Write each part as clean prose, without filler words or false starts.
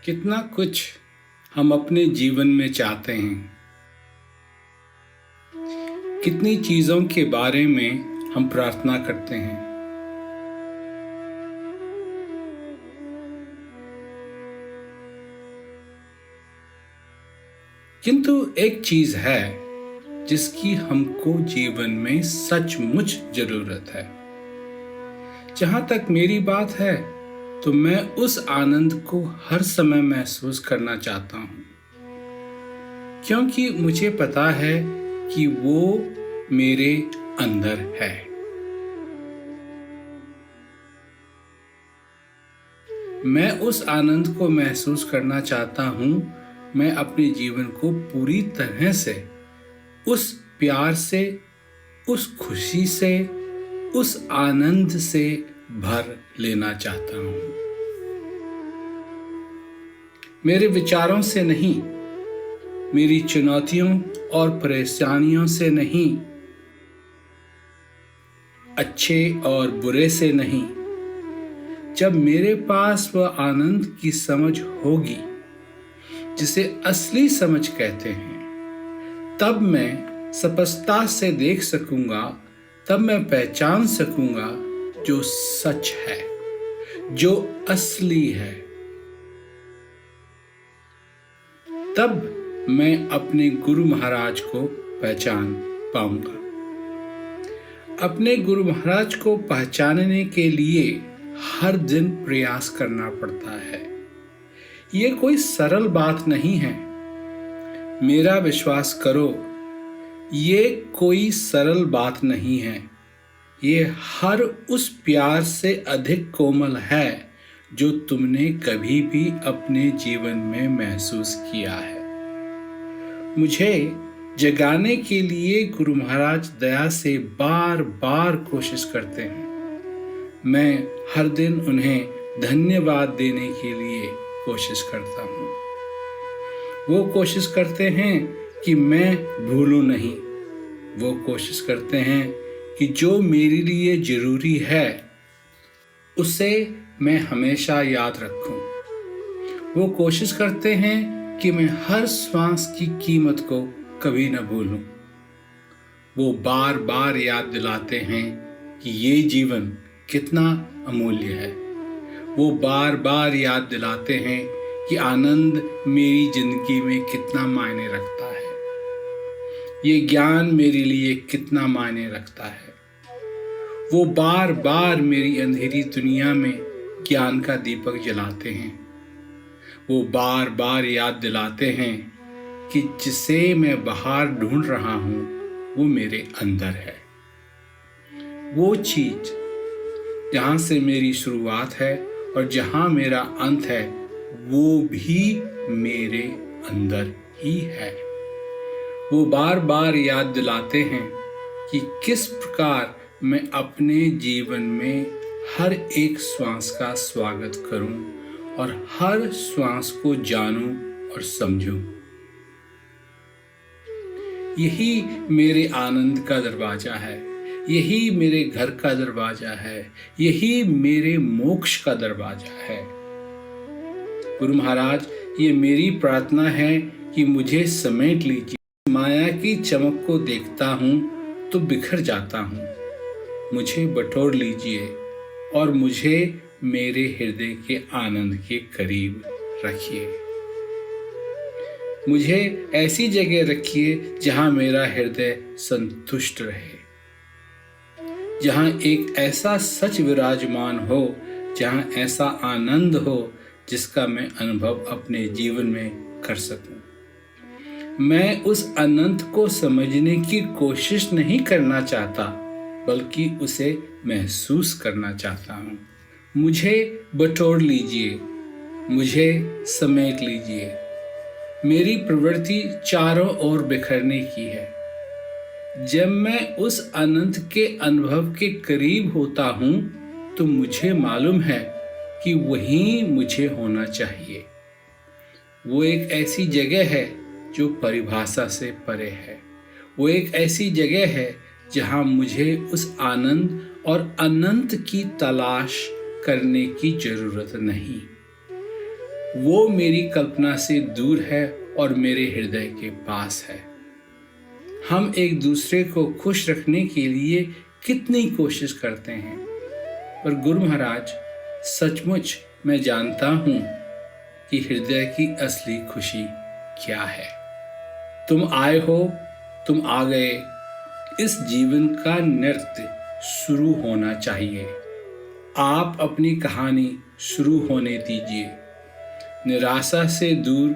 कितना कुछ हम अपने जीवन में चाहते हैं, कितनी चीजों के बारे में हम प्रार्थना करते हैं, किंतु एक चीज है जिसकी हमको जीवन में सचमुच जरूरत है। जहां तक मेरी बात है तो मैं उस आनंद को हर समय महसूस करना चाहता हूं, क्योंकि मुझे पता है कि वो मेरे अंदर है। मैं उस आनंद को महसूस करना चाहता हूं। मैं अपने जीवन को पूरी तरह से उस प्यार से, उस खुशी से, उस आनंद से भर लेना चाहता हूं। मेरे विचारों से नहीं, मेरी चुनौतियों और परेशानियों से नहीं, अच्छे और बुरे से नहीं। जब मेरे पास वह आनंद की समझ होगी जिसे असली समझ कहते हैं, तब मैं स्पष्टता से देख सकूंगा, तब मैं पहचान सकूंगा जो सच है, जो असली है। तब मैं अपने गुरु महाराज को पहचान पाऊंगा। अपने गुरु महाराज को पहचानने के लिए हर दिन प्रयास करना पड़ता है। ये कोई सरल बात नहीं है। मेरा विश्वास करो, ये कोई सरल बात नहीं है। ये हर उस प्यार से अधिक कोमल है जो तुमने कभी भी अपने जीवन में महसूस किया है। मुझे जगाने के लिए गुरु महाराज दया से बार बार कोशिश करते हैं। मैं हर दिन उन्हें धन्यवाद देने के लिए कोशिश करता हूँ। वो कोशिश करते हैं कि मैं भूलूं नहीं। वो कोशिश करते हैं कि जो मेरे लिए जरूरी है उसे मैं हमेशा याद रखूं। वो कोशिश करते हैं कि मैं हर श्वास की कीमत को कभी न भूलूं। वो बार बार याद दिलाते हैं कि ये जीवन कितना अमूल्य है। वो बार बार याद दिलाते हैं कि आनंद मेरी जिंदगी में कितना मायने रखता है। ये ज्ञान मेरे लिए कितना मायने रखता है। वो बार बार मेरी अंधेरी दुनिया में ज्ञान का दीपक जलाते हैं। वो बार बार याद दिलाते हैं कि जिसे मैं बाहर ढूंढ रहा हूं वो मेरे अंदर है। वो चीज जहां से मेरी शुरुआत है और जहां मेरा अंत है, वो भी मेरे अंदर ही है। वो बार बार याद दिलाते हैं कि किस प्रकार मैं अपने जीवन में हर एक श्वास का स्वागत करूं और हर श्वास को जानूं और समझूं। यही मेरे आनंद का दरवाजा है। यही मेरे घर का दरवाजा है। यही मेरे मोक्ष का दरवाजा है। गुरु महाराज, ये मेरी प्रार्थना है कि मुझे समेट लीजिए। माया की चमक को देखता हूं तो बिखर जाता हूं। मुझे बटोर लीजिए और मुझे मेरे हृदय के आनंद के करीब रखिए। मुझे ऐसी जगह रखिए जहां मेरा हृदय संतुष्ट रहे, जहां एक ऐसा सच विराजमान हो, जहां ऐसा आनंद हो जिसका मैं अनुभव अपने जीवन में कर सकूं। मैं उस अनंत को समझने की कोशिश नहीं करना चाहता, बल्कि उसे महसूस करना चाहता हूँ। मुझे बटोर लीजिए, मुझे समेट लीजिए। मेरी प्रवृत्ति चारों ओर बिखरने की है। जब मैं उस अनंत के अनुभव के करीब होता हूँ, तो मुझे मालूम है कि वहीं मुझे होना चाहिए। वो एक ऐसी जगह है जो परिभाषा से परे है। वो एक ऐसी जगह है जहां मुझे उस आनंद और अनंत की तलाश करने की जरूरत नहीं। वो मेरी कल्पना से दूर है और मेरे हृदय के पास है। हम एक दूसरे को खुश रखने के लिए कितनी कोशिश करते हैं, पर गुरु महाराज, सचमुच मैं जानता हूं कि हृदय की असली खुशी क्या है। तुम आए हो, तुम आ गए। इस जीवन का नृत्य शुरू होना चाहिए। आप अपनी कहानी शुरू होने दीजिए। निराशा से दूर,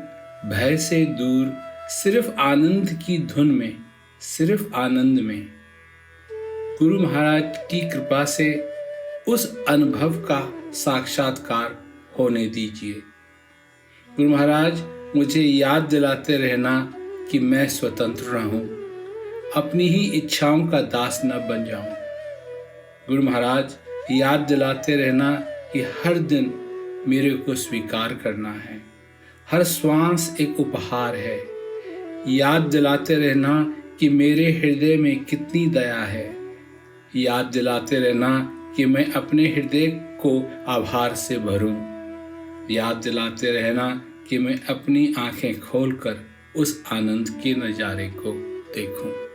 भय से दूर, सिर्फ आनंद की धुन में, सिर्फ आनंद में। गुरु महाराज की कृपा से उस अनुभव का साक्षात्कार होने दीजिए। गुरु महाराज, मुझे याद दिलाते रहना कि मैं स्वतंत्र रहूं, अपनी ही इच्छाओं का दास न बन जाऊं। गुरु महाराज, याद दिलाते रहना कि हर दिन मेरे को स्वीकार करना है। हर श्वास एक उपहार है। याद दिलाते रहना कि मेरे हृदय में कितनी दया है। याद दिलाते रहना कि मैं अपने हृदय को आभार से भरूं। याद दिलाते रहना कि मैं अपनी आंखें खोलकर उस आनंद के नज़ारे को देखूं।